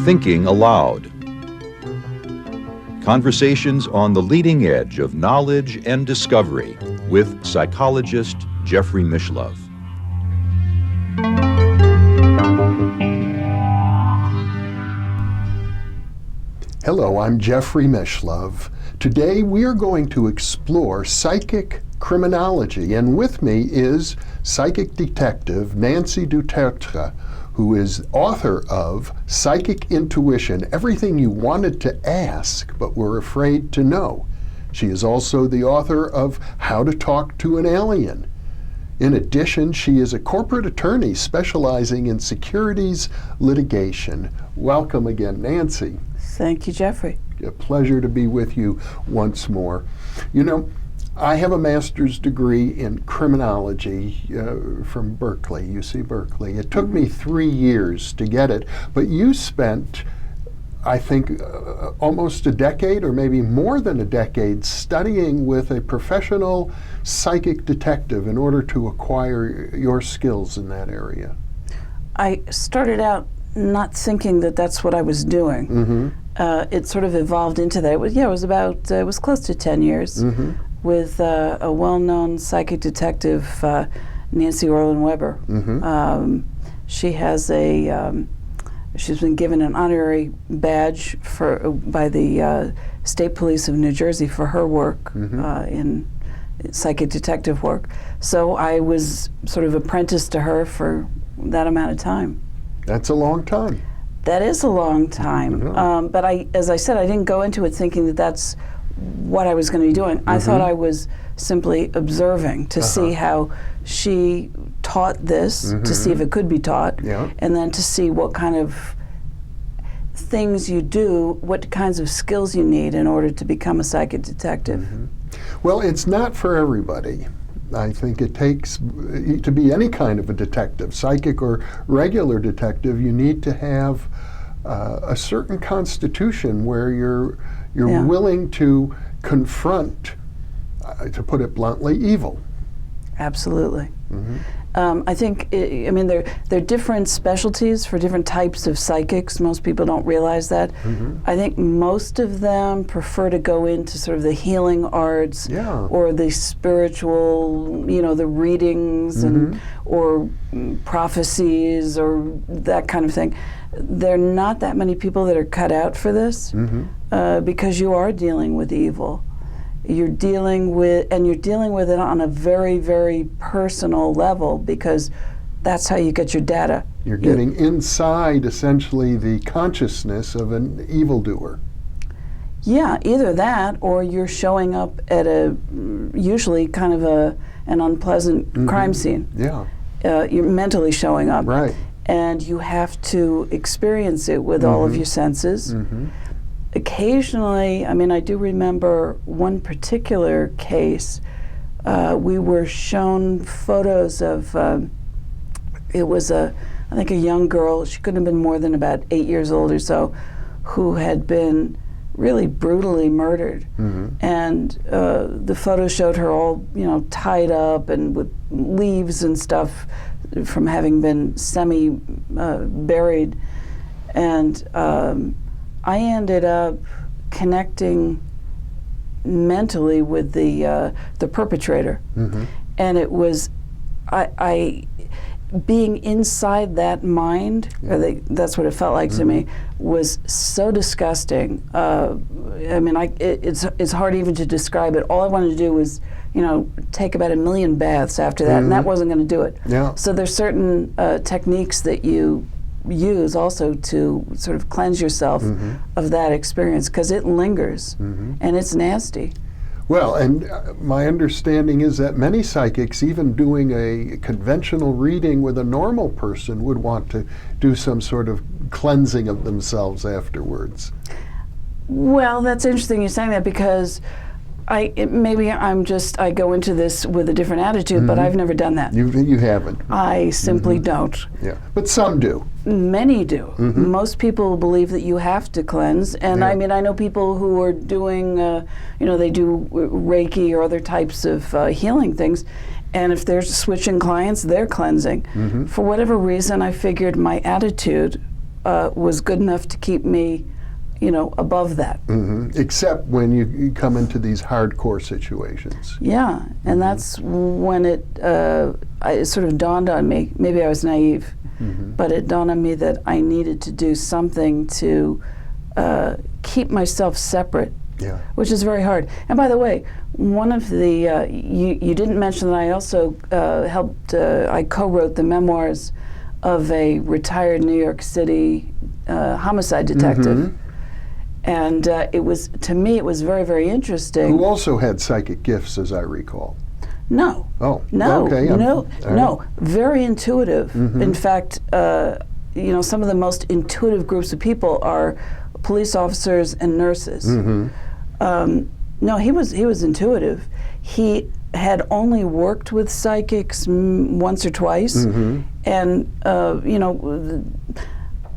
Thinking aloud. Conversations on the leading edge of knowledge and discovery with psychologist Jeffrey Mishlove. Hello, I'm Jeffrey Mishlove. Today we are going to explore psychic criminology, and with me is psychic detective Nancy du Tertre, who is author of Psychic Intuition, Everything You Wanted to Ask But Were Afraid to Know. She is also the author of How to Talk to an Alien. In addition, she is a corporate attorney specializing in securities litigation. Welcome again, Nancy. Thank you, Jeffrey. A pleasure to be with you once more. You know, I have a master's degree in criminology from Berkeley, UC Berkeley. It took me 3 years to get it, but you spent, I think, almost a decade or maybe more than a decade studying with a professional psychic detective in order to acquire your skills in that area. I started out not thinking that that's what I was doing. Mm-hmm. It sort of evolved into that. It was close to 10 years with a well-known psychic detective, Nancy Orlen Weber. Mm-hmm. She has she's been given an honorary badge by the State Police of New Jersey for her work in psychic detective work. So I was sort of apprenticed to her for that amount of time. That's a long time. That is a long time, but as I said, I didn't go into it thinking that that's what I was going to be doing. I thought I was simply observing to see how she taught this, to see if it could be taught, and then to see what kind of things you do, what kinds of skills you need in order to become a psychic detective. Well, it's not for everybody. I think it takes, to be any kind of a detective, psychic or regular detective, you need to have a certain constitution where you're willing to confront, to put it bluntly, evil. Absolutely. I think, there are different specialties for different types of psychics. Most people don't realize that. I think most of them prefer to go into sort of the healing arts or the spiritual, the readings or prophecies or that kind of thing. There are not that many people that are cut out for this because you are dealing with evil. You're dealing with it on a very, very personal level because that's how you get your data. You're getting inside, essentially, the consciousness of an evildoer. Yeah, either that or you're showing up at usually kind of an unpleasant crime scene. Yeah. You're mentally showing up. Right. And you have to experience it with all of your senses. Occasionally, I do remember one particular case, we were shown photos of, it was I think a young girl, she couldn't have been more than about 8 years old or so, who had been really brutally murdered. And the photo showed her all, tied up and with leaves and stuff from having been semi-buried. And I ended up connecting mentally with the perpetrator, and it was I being inside that mind. That's what it felt like to me. Was so disgusting. It's hard even to describe it. All I wanted to do was, take about 1 million baths after that, and that wasn't going to do it. So there's certain techniques that you use also to sort of cleanse yourself of that experience because it lingers and it's nasty. Well, and my understanding is that many psychics, even doing a conventional reading with a normal person, would want to do some sort of cleansing of themselves afterwards. Well, that's interesting you're saying that because I go into this with a different attitude, but I've never done that. You haven't. I simply don't. Yeah, but some do. Many do. Most people believe that you have to cleanse, and I know people who are doing, they do Reiki or other types of healing things, And if they're switching clients, they're cleansing. For whatever reason, I figured my attitude was good enough to keep me, above that. Except when you come into these hardcore situations. Yeah, and that's when it sort of dawned on me. Maybe I was naive, but it dawned on me that I needed to do something to keep myself separate. Yeah. Which is very hard. And by the way, one of the, you didn't mention that I also I co-wrote the memoirs of a retired New York City homicide detective. And to me, it was very, very interesting. Who also had psychic gifts, as I recall. No. Oh, no. okay. No. Very intuitive. In fact, some of the most intuitive groups of people are police officers and nurses. No, he was intuitive. He had only worked with psychics once or twice, and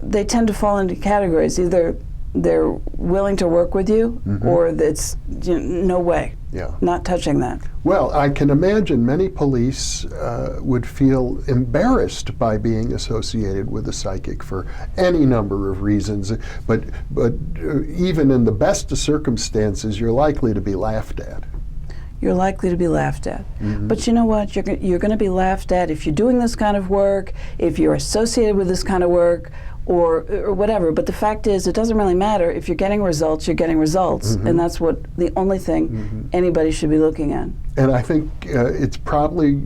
they tend to fall into categories. Either they're willing to work with you, or it's no way. Yeah. Not touching that. Well, I can imagine many police would feel embarrassed by being associated with a psychic for any number of reasons. But even in the best of circumstances, you're likely to be laughed at. You're likely to be laughed at. But you know what? You're going to be laughed at if you're doing this kind of work, if you're associated with this kind of work, or whatever. But the fact is, it doesn't really matter. If you're getting results, you're getting results. And that's the only thing anybody should be looking at. And I think it's probably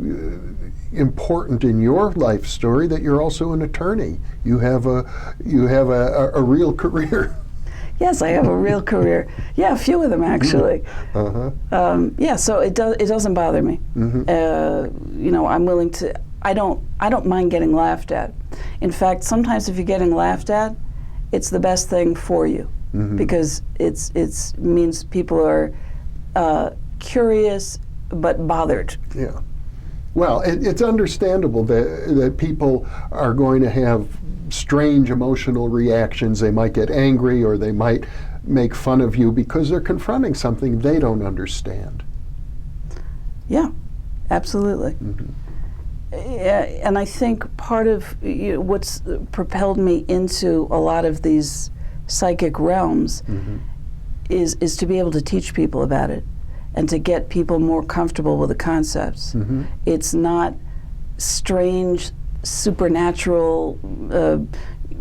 important in your life story that you're also an attorney. You have a real career. Yes, I have a real career. Yeah, a few of them actually. So it doesn't bother me. I'm willing to. I don't mind getting laughed at. In fact, sometimes if you're getting laughed at, it's the best thing for you because it means people are curious but bothered. Yeah. Well, it's understandable that people are going to have strange emotional reactions. They might get angry or they might make fun of you because they're confronting something they don't understand. Yeah, absolutely. And I think part of what's propelled me into a lot of these psychic realms is to be able to teach people about it and to get people more comfortable with the concepts. It's not strange, supernatural,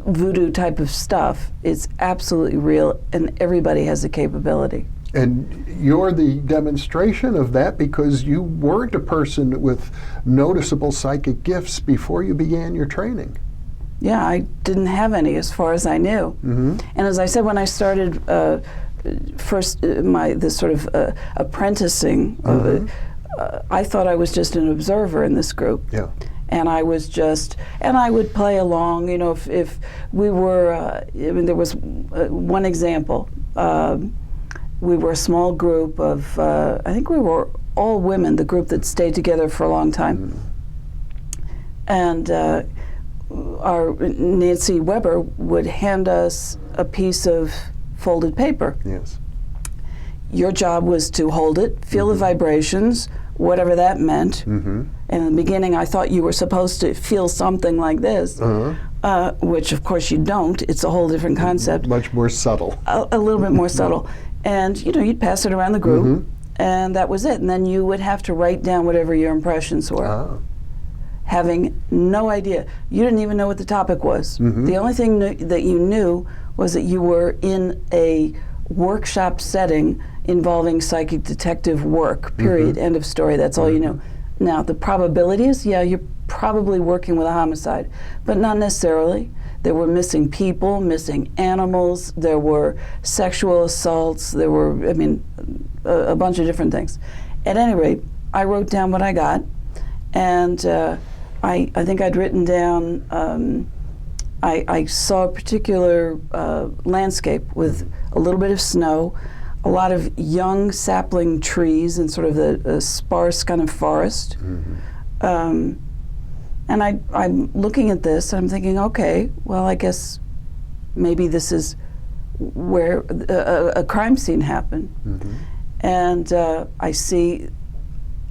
voodoo type of stuff. It's absolutely real, and everybody has the capability. And you're the demonstration of that because you weren't a person with noticeable psychic gifts before you began your training. Yeah, I didn't have any as far as I knew. And as I said, when I started this sort of apprenticing, I thought I was just an observer in this group. Yeah. And I would play along, if we were, there was one example. We were a small group of, I think we were all women, the group that stayed together for a long time. And our Nancy Weber would hand us a piece of folded paper. Yes. Your job was to hold it, feel the vibrations, whatever that meant. And in the beginning, I thought you were supposed to feel something like this, which of course you don't. It's a whole different concept. Much more subtle. A little bit more subtle. And you'd pass it around the group, and that was it. And then you would have to write down whatever your impressions were, having no idea. You didn't even know what the topic was. The only thing that you knew was that you were in a workshop setting involving psychic detective work, period, end of story. That's all you knew. Now, the probabilities, you're probably working with a homicide, but not necessarily. There were missing people, missing animals, there were sexual assaults, there were, a bunch of different things. At any rate, I wrote down what I got, and I think I'd written down, I saw a particular landscape with a little bit of snow, a lot of young sapling trees in sort of a sparse kind of forest. And I'm looking at this, and I'm thinking, okay, well, I guess maybe this is where a crime scene happened. And I see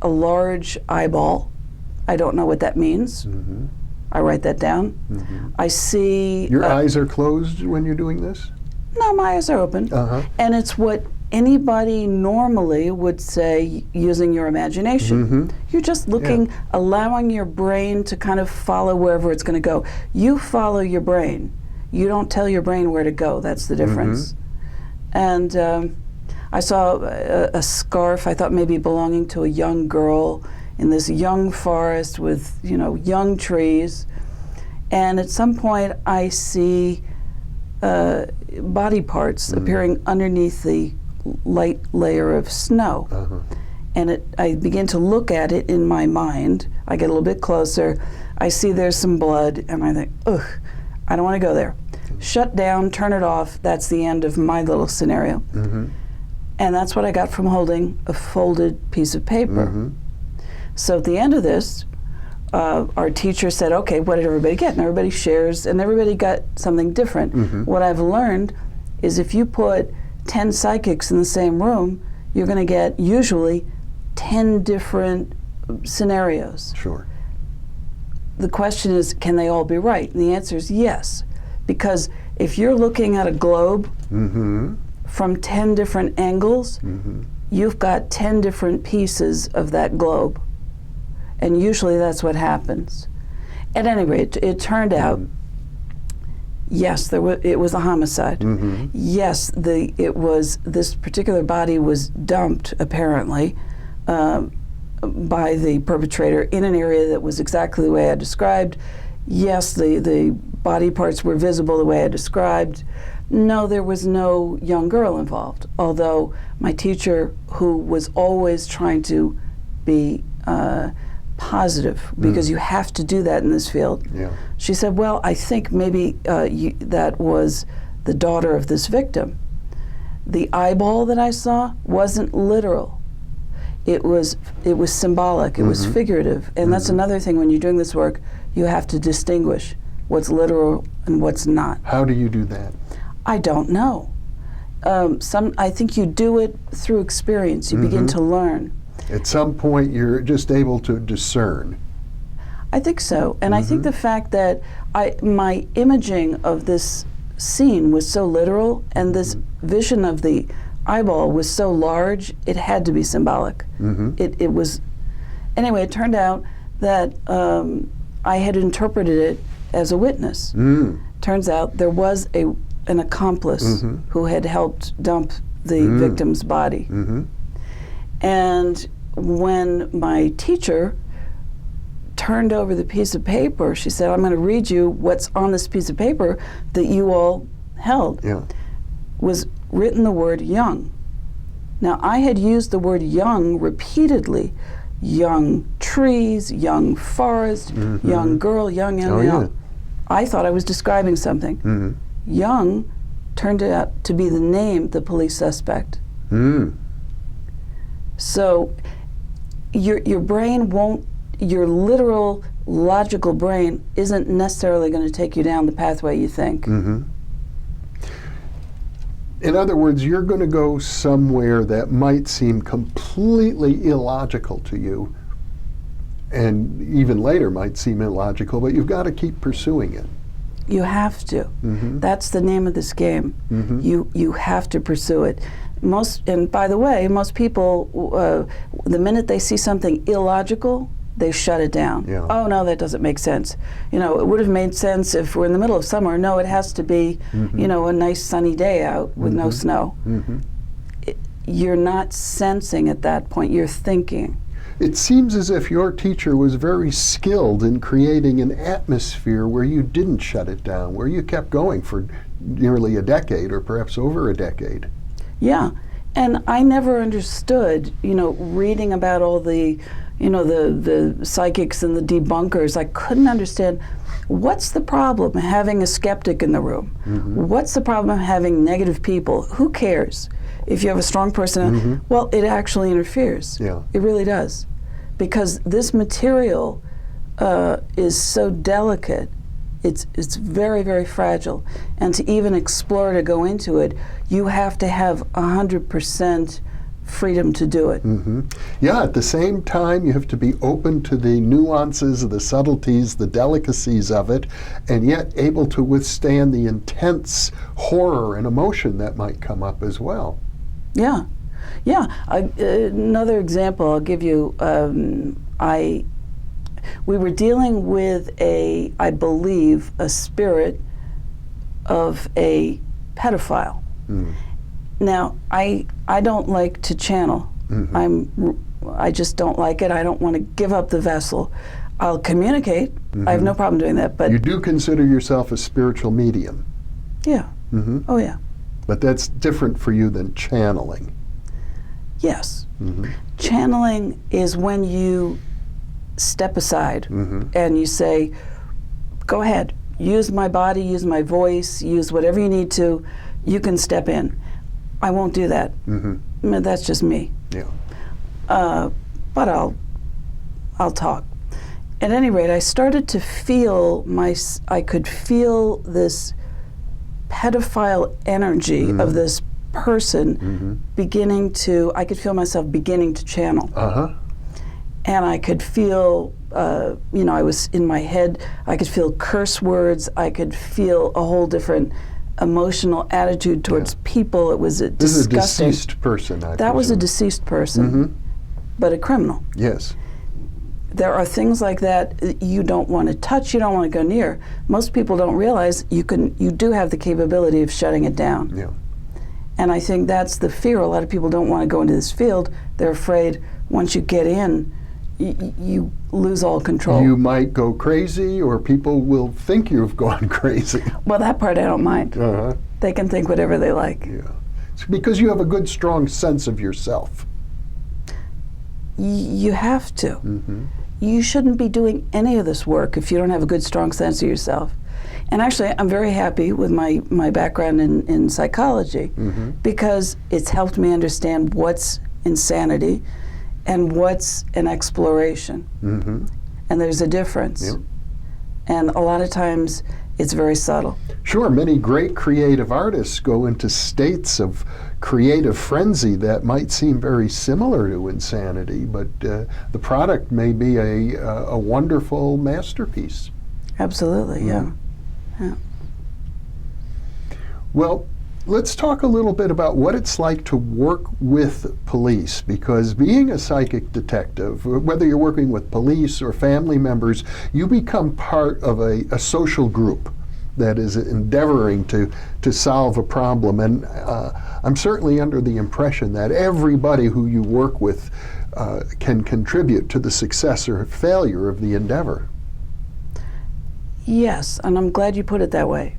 a large eyeball I don't know what that means. Mm-hmm. I write that down. Mm-hmm. I see... Your eyes are closed when you're doing this? No, my eyes are open. Uh-huh. And it's what anybody normally would say using your imagination. Mm-hmm. You're just looking, allowing your brain to kind of follow wherever it's going to go. You follow your brain. You don't tell your brain where to go. That's the difference. Mm-hmm. And I saw a scarf, I thought maybe belonging to a young girl in this young forest with, you know, young trees. And at some point I see body parts appearing underneath the light layer of snow. Uh-huh. And I begin to look at it in my mind. I get a little bit closer. I see there's some blood, and I think, ugh, I don't want to go there. Shut down, turn it off. That's the end of my little scenario. Mm-hmm. And that's what I got from holding a folded piece of paper. Mm-hmm. So at the end of this, our teacher said, okay, what did everybody get? And everybody shares, and everybody got something different. Mm-hmm. What I've learned is if you put 10 psychics in the same room, you're going to get usually 10 different scenarios. Sure. The question is, can they all be right? And the answer is yes. Because if you're looking at a globe Mm-hmm. from 10 different angles, Mm-hmm. you've got 10 different pieces of that globe. And usually that's what happens. At any rate, it turned out, yes, it was a homicide. Mm-hmm. Yes, this particular body was dumped, apparently, by the perpetrator in an area that was exactly the way I described. Yes, the body parts were visible the way I described. No, there was no young girl involved, although my teacher, who was always trying to be positive, because you have to do that in this field, she said, well, I think maybe that was the daughter of this victim. The eyeball that I saw wasn't literal. It was symbolic, it was figurative, and that's another thing when you're doing this work, you have to distinguish what's literal and what's not. How do you do that? I don't know. I think you do it through experience. You begin to learn. At some point, you're just able to discern. I think so, and I think the fact that my imaging of this scene was so literal, and this vision of the eyeball was so large, it had to be symbolic. It was. Anyway, it turned out that I had interpreted it as a witness. Turns out there was an accomplice who had helped dump the victim's body. And when my teacher turned over the piece of paper, she said, I'm going to read you what's on this piece of paper that you all held. Was written the word young. Now, I had used the word young repeatedly. Young trees, young forest, young girl, young. I thought I was describing something. Young turned out to be the name, the police suspect. So your brain won't, your literal logical brain isn't necessarily going to take you down the pathway you think. In other words, you're going to go somewhere that might seem completely illogical to you, and even later might seem illogical, but you've got to keep pursuing it. You have to. That's the name of this game. You have to pursue it. And by the way, most people, the minute they see something illogical, they shut it down. Oh no, that doesn't make sense. You know, it would have made sense if we're in the middle of summer. No, it has to be, you know, a nice sunny day out with no snow. You're not sensing at that point, you're thinking. It seems as if your teacher was very skilled in creating an atmosphere where you didn't shut it down, where you kept going for nearly a decade or perhaps over a decade. Yeah, and I never understood, you know, reading about all the, you know, the psychics and the debunkers. I couldn't understand, what's the problem having a skeptic in the room? What's the problem having negative people? Who cares? If you have a strong person, well, it actually interferes. It really does. Because this material is so delicate, it's very, very fragile. And to even explore, to go into it, you have to have 100% freedom to do it. Yeah, at the same time, you have to be open to the nuances, the subtleties, the delicacies of it, and yet able to withstand the intense horror and emotion that might come up as well. Yeah. Yeah. Another example I'll give you, we were dealing with I believe, a spirit of a pedophile. Now, I don't like to channel. I just don't like it. I don't want to give up the vessel. I'll communicate. I have no problem doing that. But you do consider yourself a spiritual medium. Yeah. Oh, yeah. But that's different for you than channeling. Yes. Channeling is when you step aside and you say, go ahead, use my body, use my voice, use whatever you need to. You can step in. I won't do that. I mean, that's just me. Yeah. But I'll talk. At any rate, I started to feel I could feel this pedophile energy of this person beginning to, I could feel myself beginning to channel. And I could feel, I was in my head, I could feel curse words, I could feel a whole different emotional attitude towards people. It was disgusting. This is a deceased person, I That was a presume. deceased person, but a criminal. Yes. There are things like that you don't want to touch, you don't want to go near. Most people don't realize you do have the capability of shutting it down. Yeah. And I think that's the fear. A lot of people don't want to go into this field. They're afraid once you get in, you lose all control. You might go crazy, or people will think you've gone crazy. Well, that part I don't mind. They can think whatever they like. Yeah. It's because you have a good, strong sense of yourself. You have to. You shouldn't be doing any of this work if you don't have a good, strong sense of yourself. And actually, I'm very happy with my background in psychology because it's helped me understand what's insanity and what's an exploration. And there's a difference. And a lot of times, it's very subtle. Sure, many great creative artists go into states of creative frenzy that might seem very similar to insanity, but the product may be a wonderful masterpiece. Absolutely, yeah. Well, let's talk a little bit about what it's like to work with police, because being a psychic detective, whether you're working with police or family members, you become part of a social group that is endeavoring to solve a problem. And I'm certainly under the impression that everybody who you work with can contribute to the success or failure of the endeavor. Yes, and I'm glad you put it that way,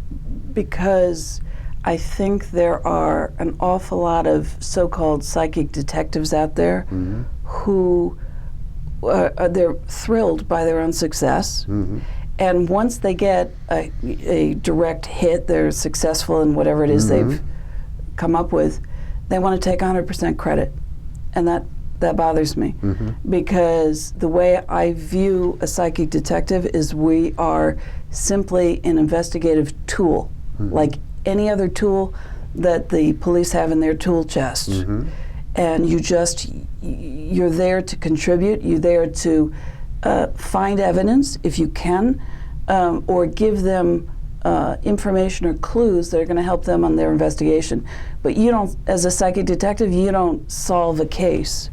because I think there are an awful lot of so-called psychic detectives out there who they're thrilled by their own success. And once they get a direct hit, they're successful in whatever it is they've come up with, they want to take 100% credit. And that bothers me, because the way I view a psychic detective is we are simply an investigative tool, like any other tool that the police have in their tool chest. And you're there to contribute, you're there to find evidence if you can, or give them information or clues that are going to help them on their investigation. But you don't, as a psychic detective, you don't solve a case.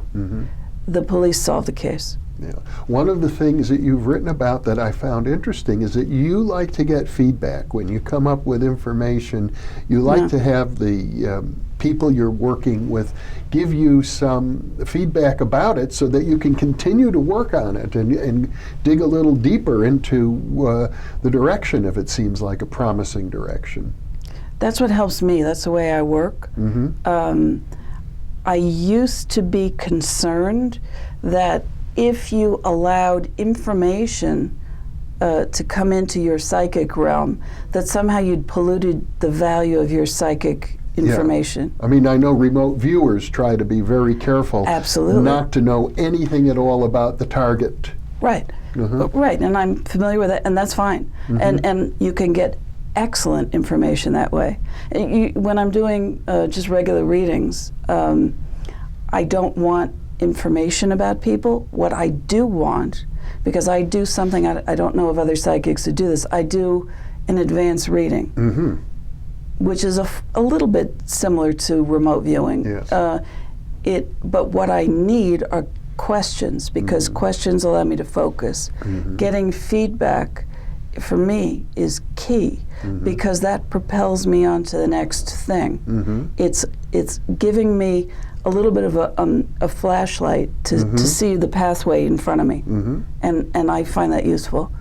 The police solve the case. Yeah. One of the things that you've written about that I found interesting is that you like to get feedback when you come up with information. You like to have the people you're working with give you some feedback about it so that you can continue to work on it and dig a little deeper into the direction if it seems like a promising direction. That's what helps me. That's the way I work. I used to be concerned that if you allowed information to come into your psychic realm, that somehow you'd polluted the value of your psychic information. I mean, I know remote viewers try to be very careful not to know anything at all about the target. Right. Right, and I'm familiar with it, and that's fine. And you can get excellent information that way. When I'm doing just regular readings, I don't want information about people. What I do want, because I do something, I don't know of other psychics who do this, I do an advanced reading, which is a little bit similar to remote viewing. Yes. But what I need are questions, because questions allow me to focus. Getting feedback for me is key, because that propels me on to the next thing. It's giving me a little bit of a flashlight to see the pathway in front of me, and I find that useful.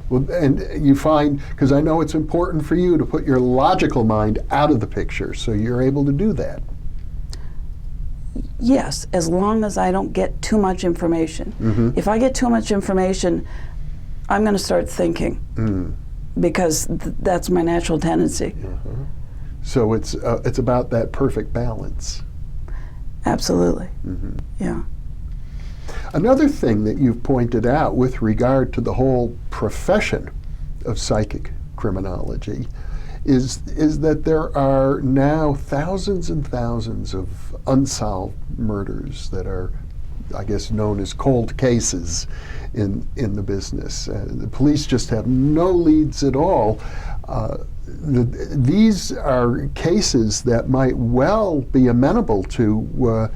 Well, and you find, because I know it's important for you to put your logical mind out of the picture, so you're able to do that. Yes, as long as I don't get too much information. If I get too much information, I'm going to start thinking, because that's my natural tendency. So it's about that perfect balance. Absolutely. Yeah. Another thing that you've pointed out with regard to the whole profession of psychic criminology is that there are now thousands and thousands of unsolved murders that are, I guess, known as cold cases in the business. The police just have no leads at all. These are cases that might well be amenable to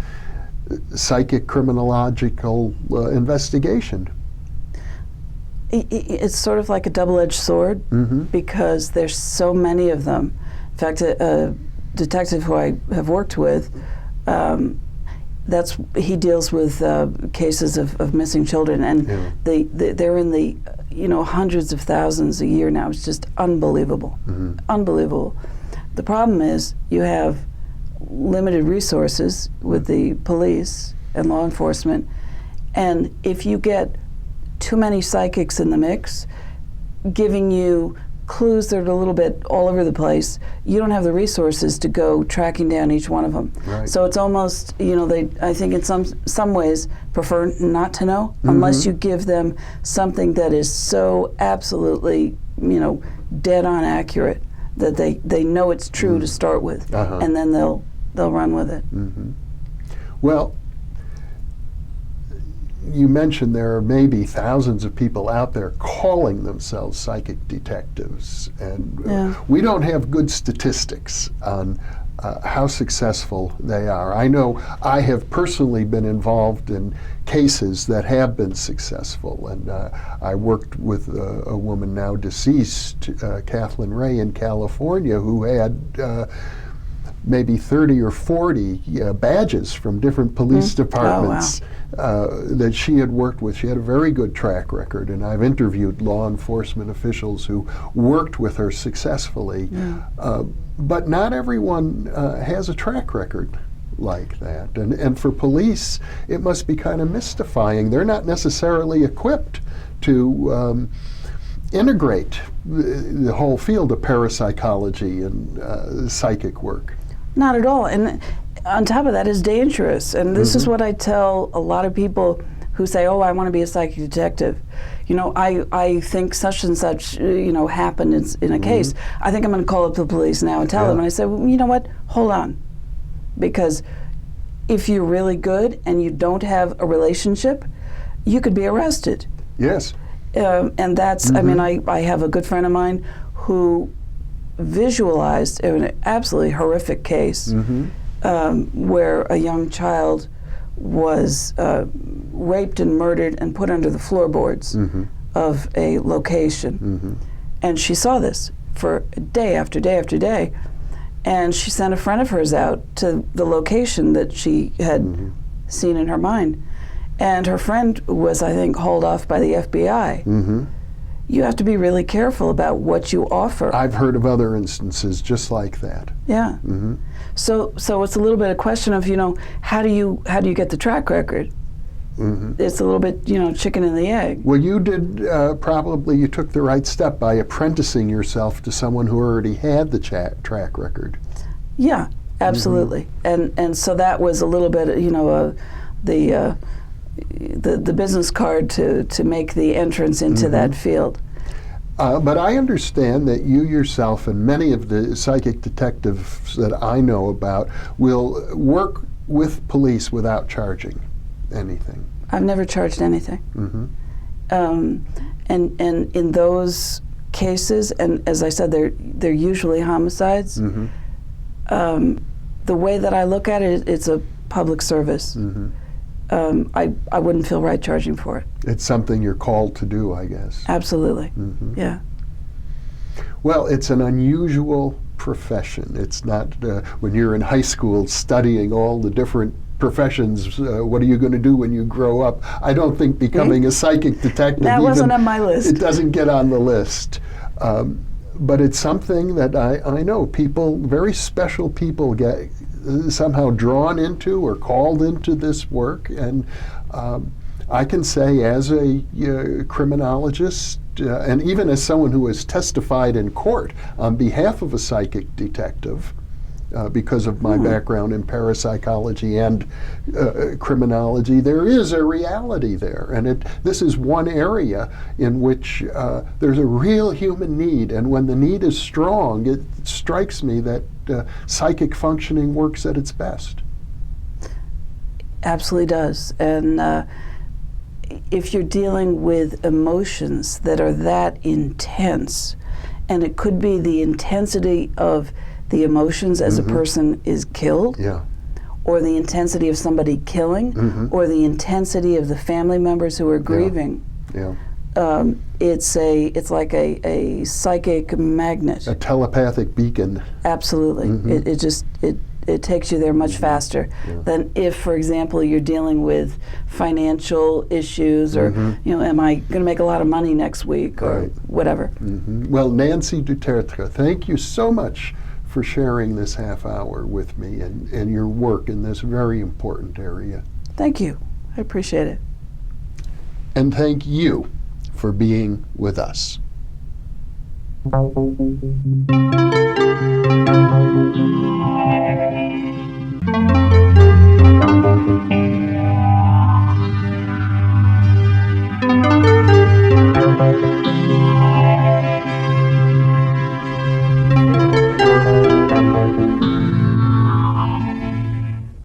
psychic criminological investigation. It's sort of like a double-edged sword, because there's so many of them. In fact, a detective who I have worked with, he deals with cases of missing children, and they're in the hundreds of thousands a year now. It's just unbelievable, unbelievable. The problem is you have limited resources with the police and law enforcement, and if you get too many psychics in the mix, giving you clues that are a little bit all over the place, you don't have the resources to go tracking down each one of them. Right. So it's almost, they, I think in some ways, prefer not to know, unless you give them something that is so absolutely, dead on accurate that they know it's true to start with, and then they'll run with it. Well, you mentioned there are maybe thousands of people out there calling themselves psychic detectives, and we don't have good statistics on how successful they are. I know I have personally been involved in cases that have been successful, and I worked with a woman now deceased, Kathlyn Ray in California, who had maybe 30 or 40 badges from different police departments that she had worked with. She had a very good track record, and I've interviewed law enforcement officials who worked with her successfully. But not everyone has a track record like that. And for police, it must be kind of mystifying. They're not necessarily equipped to integrate the whole field of parapsychology and psychic work. Not at all. And on top of that, it's dangerous. And this is what I tell a lot of people who say, oh, I want to be a psychic detective. I think such and such, happened in a case. I think I'm going to call up the police now and tell them. And I say, well, you know what? Hold on. Because if you're really good and you don't have a relationship, you could be arrested. Yes. And that's, I have a good friend of mine who visualized an absolutely horrific case where a young child was raped and murdered and put under the floorboards of a location. And she saw this for day after day after day. And she sent a friend of hers out to the location that she had seen in her mind. And her friend was, I think, hauled off by the FBI. You have to be really careful about what you offer. I've heard of other instances just like that. Yeah. So it's a little bit a question of, how do you get the track record? It's a little bit, chicken and the egg. Well, you did you took the right step by apprenticing yourself to someone who already had the track record. Yeah, absolutely. And so that was a little bit, the business card to make the entrance into that field. But I understand that you yourself and many of the psychic detectives that I know about will work with police without charging anything? I've never charged anything. Mm-hmm. And in those cases, and as I said, they're usually homicides. Mm-hmm. The way that I look at it, it's a public service. Mm-hmm. I wouldn't feel right charging for it. It's something you're called to do, I guess. Absolutely. Mm-hmm. Yeah. Well, it's an unusual profession. It's not when you're in high school studying all the different professions, what are you going to do when you grow up? I don't think becoming a psychic detective, That wasn't on my list. It doesn't get on the list. But it's something that I know people, very special people, get somehow drawn into or called into this work. And I can say, as a criminologist, and even as someone who has testified in court on behalf of a psychic detective, because of my background in parapsychology and criminology, there is a reality there. And this is one area in which there's a real human need. And when the need is strong, it strikes me that psychic functioning works at its best. Absolutely does. And if you're dealing with emotions that are that intense, and it could be the intensity of the emotions as a person is killed, or the intensity of somebody killing, or the intensity of the family members who are grieving. It's like a psychic magnet. A telepathic beacon. Absolutely. It takes you there much faster than if, for example, you're dealing with financial issues, or am I going to make a lot of money next week, or whatever. Well, Nancy du Tertre, thank you so much for sharing this half hour with me and your work in this very important area. Thank you. I appreciate it. And thank you for being with us.